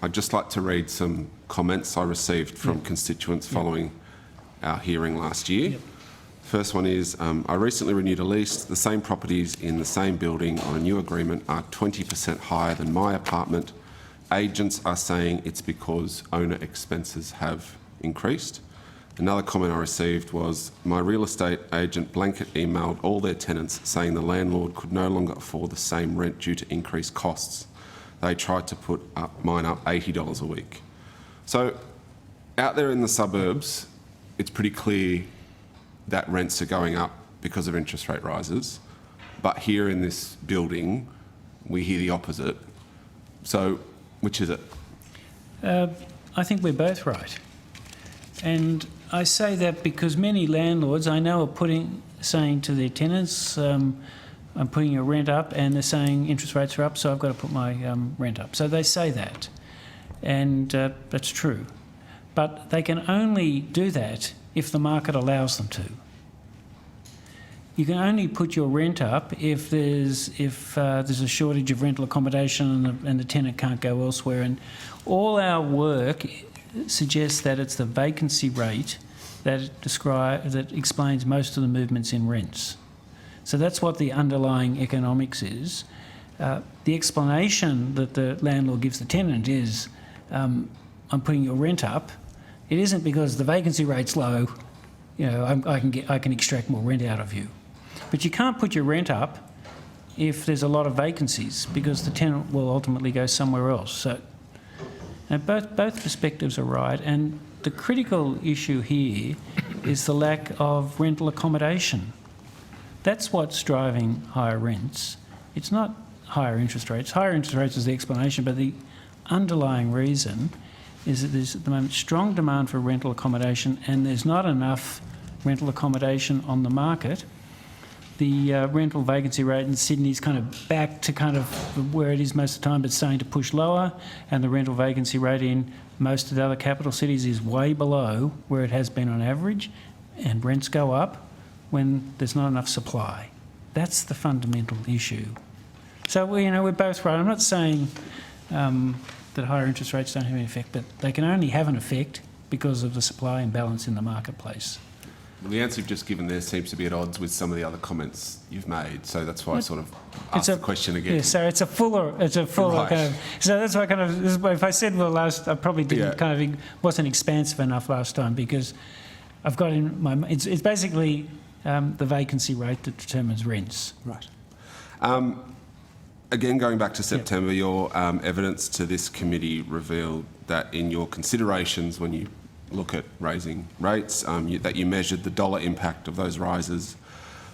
I'd just like to read some comments I received from constituents following our hearing last year. First one is, I recently renewed a lease. The same properties in the same building on a new agreement are 20% higher than my apartment. Agents are saying it's because owner expenses have increased. Another comment I received was, my real estate agent blanket emailed all their tenants saying the landlord could no longer afford the same rent due to increased costs. They tried to put mine up $80 a week. So out there in the suburbs, it's pretty clear that rents are going up because of interest rate rises. But here in this building, we hear the opposite. So which is it? I think we're both right. And I say that because many landlords I know are saying to their tenants, I'm putting your rent up, and they're saying interest rates are up, so I've got to put my rent up. So they say that, and that's true. But they can only do that if the market allows them to. You can only put your rent up if there's a shortage of rental accommodation and the tenant can't go elsewhere. And all our work suggests that it's the vacancy rate that explains most of the movements in rents. So that's what the underlying economics is. The explanation that the landlord gives the tenant is, I'm putting your rent up. It isn't because the vacancy rate's low, you know, I can extract more rent out of you. But you can't put your rent up if there's a lot of vacancies, because the tenant will ultimately go somewhere else. So both perspectives are right, and the critical issue here is the lack of rental accommodation. That's what's driving higher rents. It's not higher interest rates. Higher interest rates is the explanation, but the underlying reason is that there's at the moment strong demand for rental accommodation, and there's not enough rental accommodation on the market. The rental vacancy rate in Sydney is kind of back to kind of where it is most of the time, but starting to push lower, and the rental vacancy rate in most of the other capital cities is way below where it has been on average, and rents go up when there's not enough supply. That's the fundamental issue. So we're both right. I'm not saying that higher interest rates don't have any effect, but they can only have an effect because of the supply imbalance in the marketplace. Well, the answer you've just given there seems to be at odds with some of the other comments you've made, so that's why I sort of asked the question again. Yeah, so it's a fuller right. Kind of. So that's why if I said last, I probably didn't wasn't expansive enough last time, because I've got in my it's basically the vacancy rate that determines rents. Right. Again, going back to September, your evidence to this committee revealed that in your considerations when you look at raising rates, that you measured the dollar impact of those rises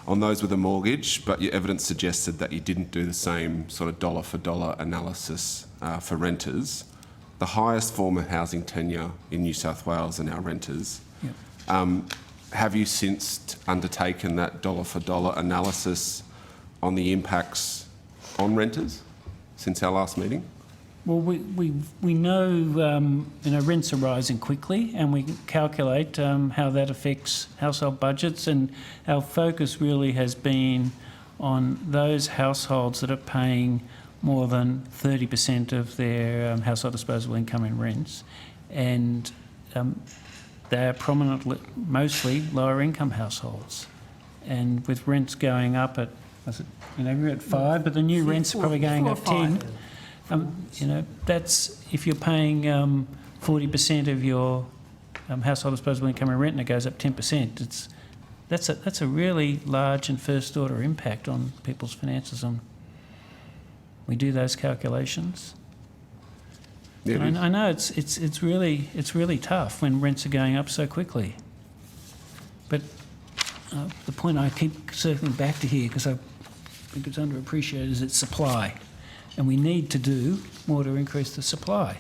on those with a mortgage, but your evidence suggested that you didn't do the same sort of dollar for dollar analysis for renters. The highest form of housing tenure in New South Wales are now renters. Yep. Have you since undertaken that dollar for dollar analysis on the impacts on renters since our last meeting? Well, we know rents are rising quickly, and we calculate how that affects household budgets, and our focus really has been on those households that are paying more than 30% of their household disposable income in rents, and they are prominently, mostly lower income households. And with rents going up at, we're at 5, but the new rents are probably going up 10. That's if you're paying 40% of your household disposable income in rent, and it goes up 10%. That's a really large and first order impact on people's finances. We do those calculations. Yeah, I know it's really tough when rents are going up so quickly. But the point I keep circling back to here, because I think it's underappreciated, is its supply. And we need to do more to increase the supply.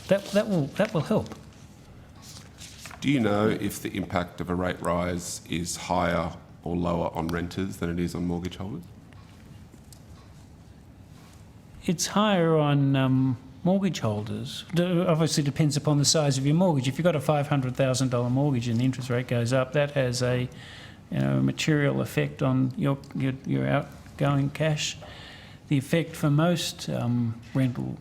That will help. Do you know if the impact of a rate rise is higher or lower on renters than it is on mortgage holders? It's higher on mortgage holders. Obviously depends upon the size of your mortgage. If you've got a $500,000 mortgage and the interest rate goes up, that has a material effect on your outgoing cash. The effect for most rental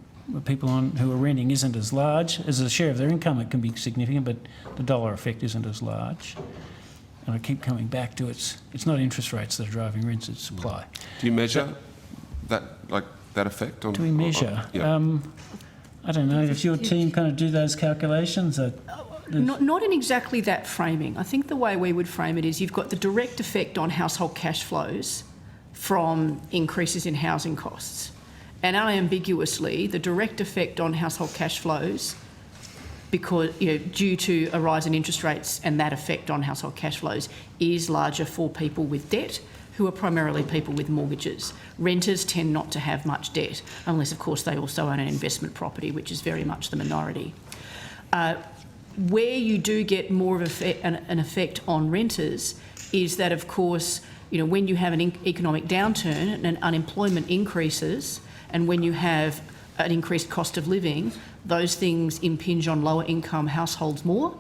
people who are renting isn't as large. As a share of their income, it can be significant, but the dollar effect isn't as large. And I keep coming back to it's not interest rates that are driving rents, it's supply. Do you measure that effect on? Do we measure? Yeah. I don't know. Does your team kind of do those calculations? Not in exactly that framing. I think the way we would frame it is you've got the direct effect on household cash flows from increases in housing costs. And unambiguously, the direct effect on household cash flows, because due to a rise in interest rates and that effect on household cash flows, is larger for people with debt, who are primarily people with mortgages. Renters tend not to have much debt, unless, of course, they also own an investment property, which is very much the minority. Where you do get more of an effect on renters is that, of course, when you have an economic downturn and unemployment increases, and when you have an increased cost of living, those things impinge on lower income households more,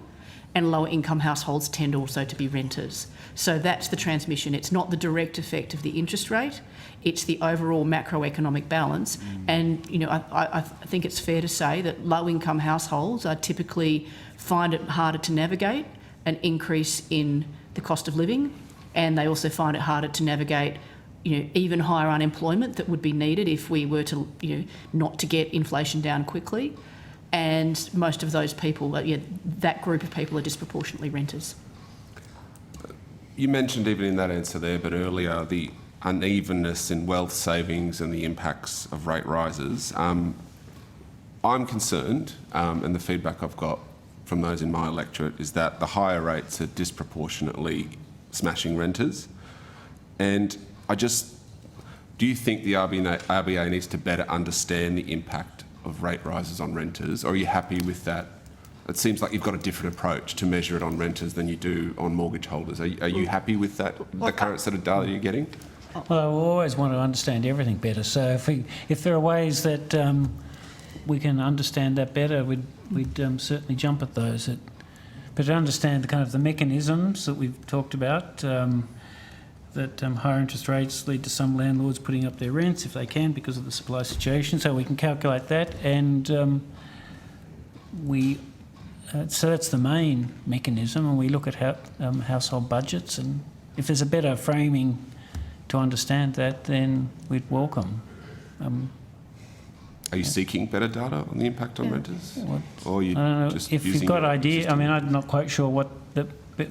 and lower income households tend also to be renters. So that's the transmission. It's not the direct effect of the interest rate, it's the overall macroeconomic balance. And I think it's fair to say that low income households are typically find it harder to navigate an increase in the cost of living, and they also find it harder to navigate even higher unemployment that would be needed if we were to not to get inflation down quickly. And most of those people, that group of people are disproportionately renters. You mentioned even in that answer there, but earlier, the unevenness in wealth savings and the impacts of rate rises. I'm concerned, and the feedback I've got from those in my electorate is that the higher rates are disproportionately smashing renters. And do you think the RBA needs to better understand the impact of rate rises on renters, or are you happy with that? It seems like you've got a different approach to measure it on renters than you do on mortgage holders. Are you happy with that, the current set of data you're getting? Well, we always want to understand everything better. So if there are ways that we can understand that better, we'd certainly jump at those. But to understand the kind of the mechanisms that we've talked about, that higher interest rates lead to some landlords putting up their rents if they can because of the supply situation. So we can calculate that, and so that's the main mechanism. And we look at household budgets, and if there's a better framing to understand that, then we'd welcome. Are you seeking better data on the impact on renters? Or are you I don't know just if you've got ideas. I mean, I'm not quite sure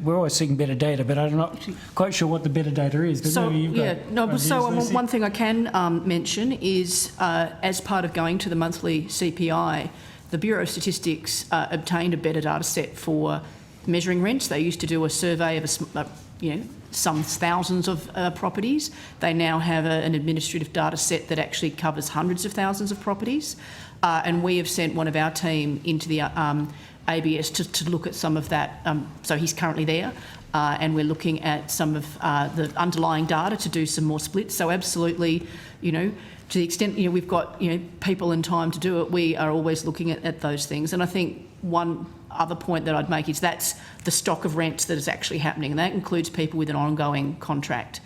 we're always seeking better data, but I'm not quite sure what the better data is. But one thing I can mention is, as part of going to the monthly CPI, the Bureau of Statistics obtained a better data set for measuring rents. They used to do a survey of some thousands of properties. They now have an administrative data set that actually covers hundreds of thousands of properties, and we have sent one of our team into the ABS to look at some of that. So he's currently there, and we're looking at some of the underlying data to do some more splits. So absolutely, to the extent we've got people and time to do it, we are always looking at those things. And I think one other point that I'd make is that's the stock of rents that is actually happening, and that includes people with an ongoing contract.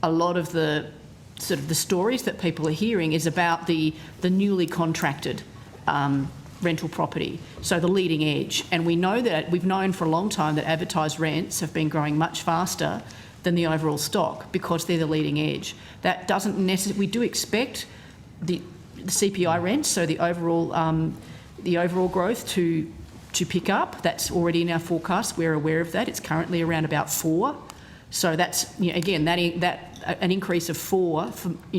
A lot of the sort of the stories that people are hearing is about the newly contracted rental property, so the leading edge. And we know that, we've known for a long time that advertised rents have been growing much faster than the overall stock because they're the leading edge. That doesn't necessarily, we do expect the CPI rents, so the overall growth to pick up. That's already in our forecast. We're aware of that. It's currently around about 4. So that's, again, an increase of 4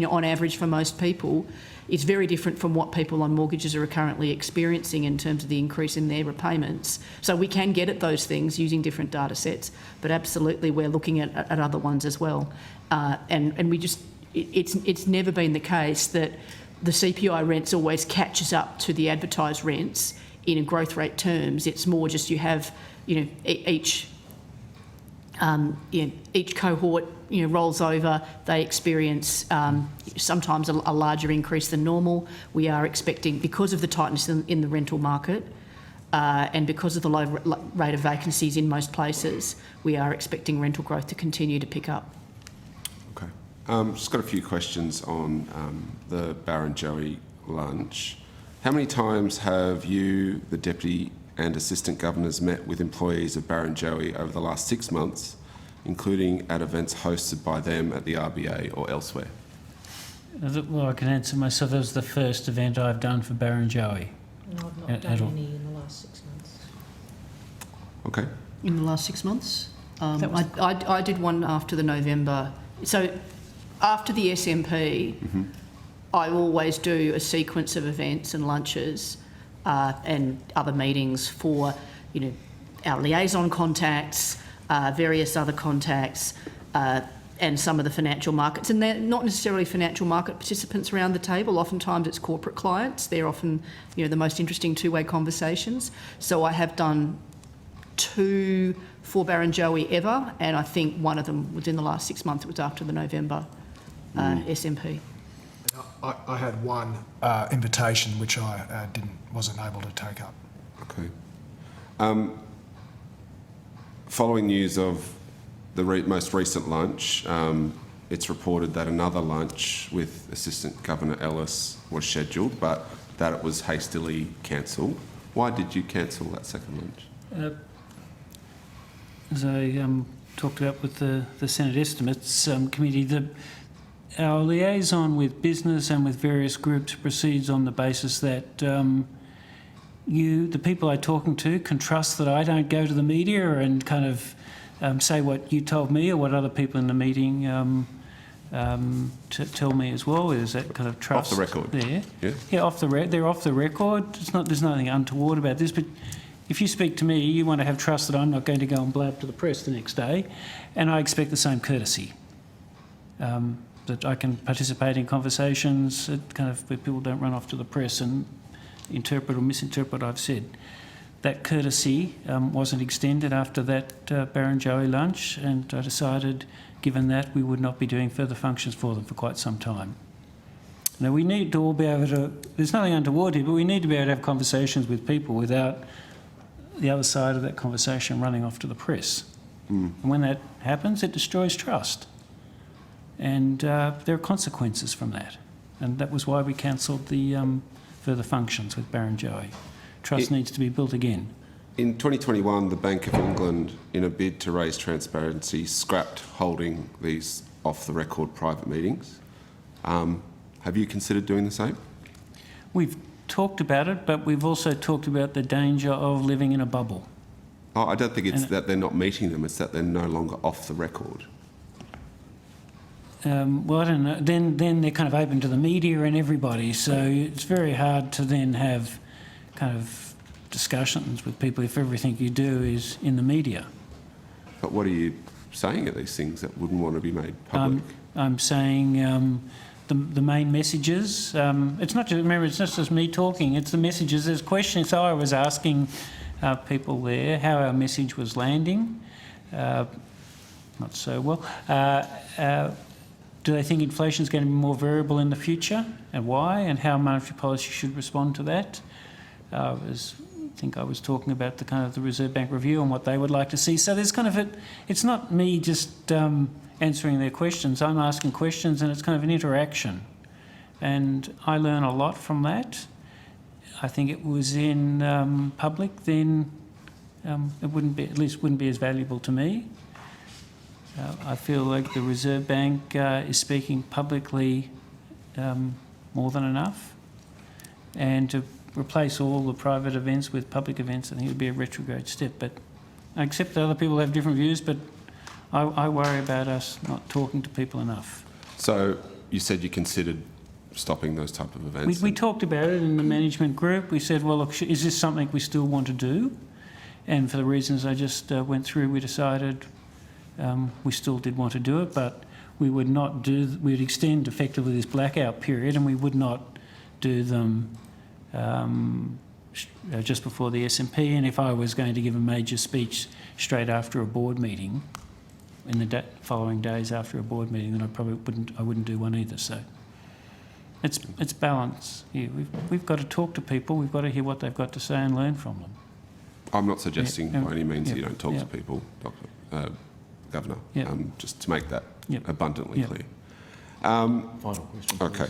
on average for most people is very different from what people on mortgages are currently experiencing in terms of the increase in their repayments. So we can get at those things using different data sets, but absolutely we're looking at other ones as well. And we just, it's never been the case that the CPI rents always catches up to the advertised rents in growth rate terms. It's more just you have, each cohort rolls over, they experience sometimes a larger increase than normal. We are expecting, because of the tightness in the rental market and because of the low rate of vacancies in most places, we are expecting rental growth to continue to pick up. Okay. Just got a few questions on the Barrenjoey lunch. How many times have you, the Deputy and Assistant Governors, met with employees of Barrenjoey over the last 6 months, including at events hosted by them at the RBA or elsewhere? Well, I can answer myself. That was the first event I've done for Barrenjoey. No, I've not done any in the last 6 months. Okay. In the last 6 months? That was- I did one after the November. So after the SMP, I always do a sequence of events and lunches and other meetings for, you know, our liaison contacts, various other contacts, and some of the financial markets. And they're not necessarily financial market participants around the table. Oftentimes it's corporate clients. They're often, you know, the most interesting two-way conversations. So I have done 2 for Barrenjoey ever, and I think one of them within the last 6 months. It was after the November SMP. I had one invitation which I wasn't able to take up. Okay. Following news of the most recent lunch, it's reported that another lunch with Assistant Governor Ellis was scheduled, but that it was hastily cancelled. Why did you cancel that second lunch? As I talked about with the Senate Estimates Committee, our liaison with business and with various groups proceeds on the basis that the people I'm talking to, can trust that I don't go to the media and kind of say what you told me or what other people in the meeting tell me as well. There's that kind of trust Off the record. there. Yeah. Yeah, they're off the record. There's nothing untoward about this, but if you speak to me, you want to have trust that I'm not going to go and blab to the press the next day, and I expect the same courtesy. That I can participate in conversations where people don't run off to the press and interpret or misinterpret what I've said. That courtesy wasn't extended after that Barrenjoey lunch, and I decided, given that, we would not be doing further functions for them for quite some time. Now, we need to all be able to, there's nothing untoward here, but we need to be able to have conversations with people without the other side of that conversation running off to the press. And when that happens, it destroys trust. And there are consequences from that. And that was why we cancelled the further functions with Barrenjoey. Trust needs to be built again. In 2021, the Bank of England, in a bid to raise transparency, scrapped holding these off-the-record private meetings. Have you considered doing the same? We've talked about it, but we've also talked about the danger of living in a bubble. Oh, I don't think it's that they're not meeting them, it's that they're no longer off the record. Well, I don't know. Then they're kind of open to the media and everybody, so it's very hard to then have kind of discussions with people if everything you do is in the media. But what are you saying at these things that wouldn't want to be made public? I'm saying the main messages. It's not just, remember, it's not just me talking. It's the messages. There's questions. So I was asking people there how our message was landing. Not so well. Do they think inflation is going to be more variable in the future, and why, and how monetary policy should respond to that? I think I was talking about the kind of the Reserve Bank review and what they would like to see. So there's kind of it's not me just answering their questions. I'm asking questions, and it's kind of an interaction, and I learn a lot from that. I think it was in public, then it wouldn't be as valuable to me. I feel like the Reserve Bank is speaking publicly more than enough, and to replace all the private events with public events, I think it would be a retrograde step. But I accept that other people have different views, but I worry about us not talking to people enough. So you said you considered stopping those type of events? We talked about it in the management group. We said, well, look, is this something we still want to do? And for the reasons I just went through, we decided we still did want to do it, but we would not do. We'd extend effectively this blackout period, and we would not do them just before the SMP. And if I was going to give a major speech straight after a board meeting, in the following days after a board meeting, then I wouldn't do one either. So it's balance here. We've got to talk to people. We've got to hear what they've got to say and learn from them. I'm not suggesting by any means that you don't talk to people, Governor, just to make that abundantly clear. Final question. Okay.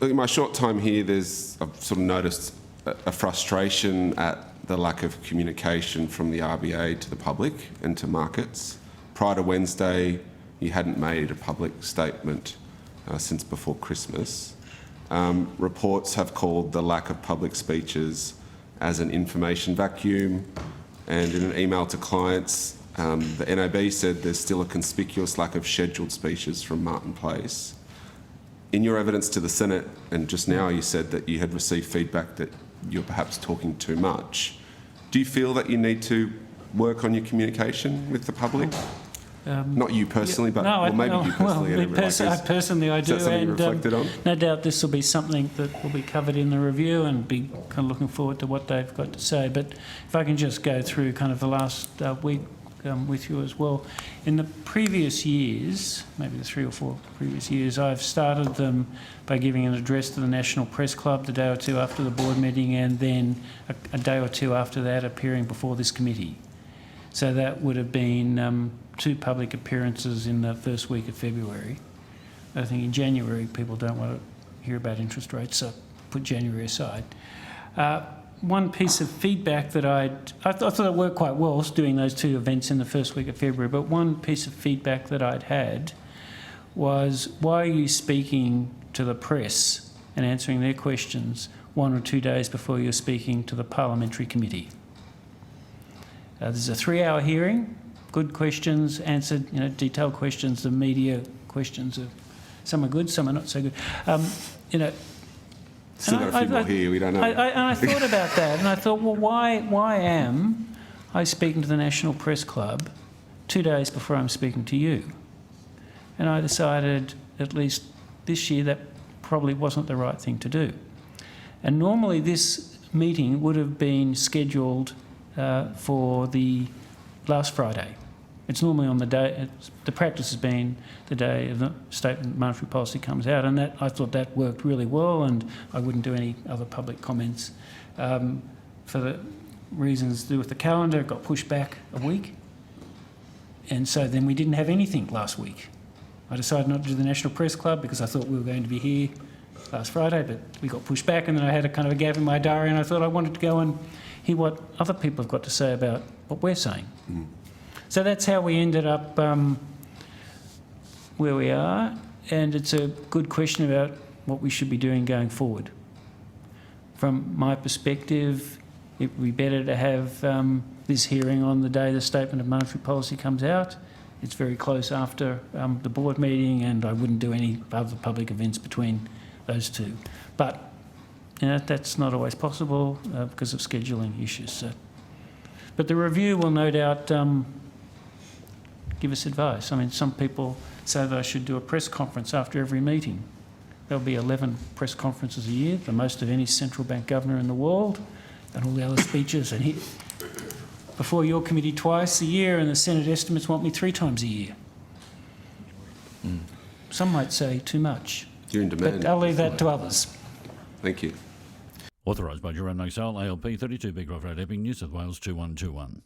Look, in my short time here, I've sort of noticed a frustration at the lack of communication from the RBA to the public and to markets. Prior to Wednesday, you hadn't made a public statement since before Christmas. Reports have called the lack of public speeches as an information vacuum, and in an email to clients, the NAB said there's still a conspicuous lack of scheduled speeches from Martin Place. In your evidence to the Senate, and just now you said that you had received feedback that you're perhaps talking too much. Do you feel that you need to work on your communication with the public? Not you personally, but maybe you personally. Personally, I do. Is that something you reflected on? No doubt this will be something that will be covered in the review, and be kind of looking forward to what they've got to say. But if I can just go through kind of the last week with you as well. In the previous years, maybe the 3 or 4 previous years, I've started them by giving an address to the National Press Club the day or two after the board meeting, and then a day or two after that appearing before this committee. So that would have been 2 public appearances in the first week of February. I think in January people don't want to hear about interest rates, so put January aside. One piece of feedback that I thought it worked quite well doing those 2 events in the first week of February, but one piece of feedback that I'd had was, why are you speaking to the press and answering their questions 1 or 2 days before you're speaking to the parliamentary committee? There's a 3-hour hearing, good questions answered, detailed questions. The media questions are, some are good, some are not so good. Still got a few more here, we don't know. I thought about that, and I thought, well, why am I speaking to the National Press Club 2 days before I'm speaking to you? And I decided, at least this year, that probably wasn't the right thing to do. And normally this meeting would have been scheduled for the last Friday. It's normally on the day, the practice has been the day of the statement of monetary policy comes out, and that I thought that worked really well, and I wouldn't do any other public comments. For the reasons to do with the calendar, it got pushed back a week, and so then we didn't have anything last week. I decided not to do the National Press Club because I thought we were going to be here last Friday, but we got pushed back, and then I had a kind of a gap in my diary, and I thought I wanted to go and hear what other people have got to say about what we're saying. Mm. So that's how we ended up where we are, and it's a good question about what we should be doing going forward. From my perspective, it would be better to have this hearing on the day the statement of monetary policy comes out. It's very close after the board meeting, and I wouldn't do any other public events between those 2. But that's not always possible because of scheduling issues. So. But the review will no doubt give us advice. I mean, some people say that I should do a press conference after every meeting. There'll be 11 press conferences a year, the most of any central bank governor in the world, and all the other speeches. And before your committee twice a year, and the Senate estimates want me 3 times a year. Mm. Some might say too much. You're in demand. But I'll leave that to others. Thank you. Authorised by Jerome Noxell, ALP 32 Beecroft Road, Epping, New South Wales 2121.